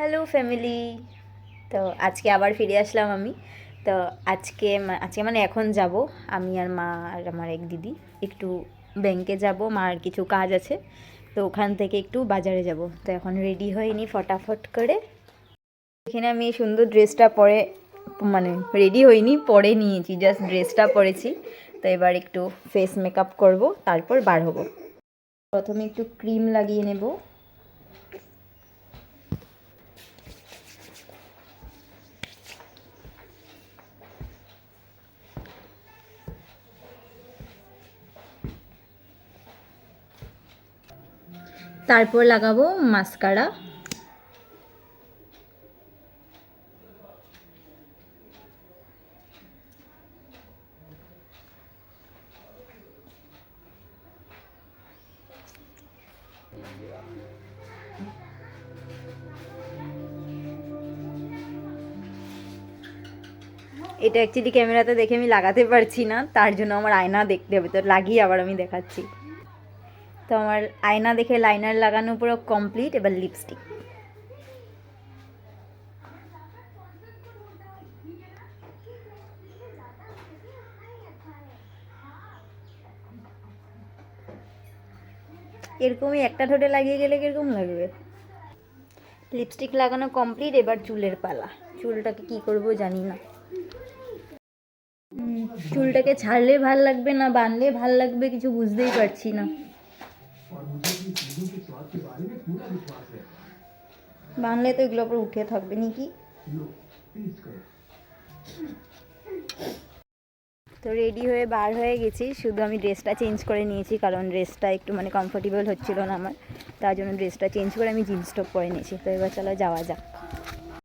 Hello family. তো আজকে আবার ফিরে আসলাম আমি। তো আজকে মানে এখন যাব আমি আর মা আর আমার এক দিদি একটু ব্যাংকে যাব, মার কিছু কাজ আছে, তো ওখান থেকে একটু বাজারে যাব। তো এখন রেডি হয়নি, ফটাফট করে এখানে আমি এই সুন্দর ড্রেসটা পরে, মানে রেডি হইনি, পরে নিয়েছি, জাস্ট ড্রেসটা পরেছি। তো এবার একটু ফেস মেকআপ করব, তারপর বার হব। প্রথমে একটু ক্রিম লাগিয়ে নেব। তারপর লাগাবো মাস্কারা। এটা অ্যাকচুয়ালি ক্যামেরাতে দেখে আমি লাগাতে পারছি না, তার জন্য আমার আয়না দেখতে হবে, তো লাগিয়ে আবার আমি দেখাচ্ছি। তো আমার আয়না দেখে লাইনার লাগানো পুরো কমপ্লিট। এবার লিপস্টিক। এরকমই একটা ঠোঁটে লাগিয়ে গেলে কীরকম লাগবে। লিপস্টিক লাগানো কমপ্লিট, এবার চুলের পালা। চুলটাকে কি করব জানি না। চুলটাকে ছাড়লে ভাল লাগবে না বাঁধলে ভাল লাগবে, কিছু বুঝতেই পারছি না। বাঁধলে তো এগুলো পর উঠে থাকবে নাকি। তো রেডি হয়ে বার হয়ে গেছি, শুধু আমি ড্রেসটা চেঞ্জ করে নিয়েছি, কারণ ড্রেসটা একটু মানে কমফোর্টেবল হচ্ছিল না আমার, তার জন্য ড্রেসটা চেঞ্জ করে আমি জিন্স টপ পরে নিয়েছি। তো এবার চলো যাওয়া যাক।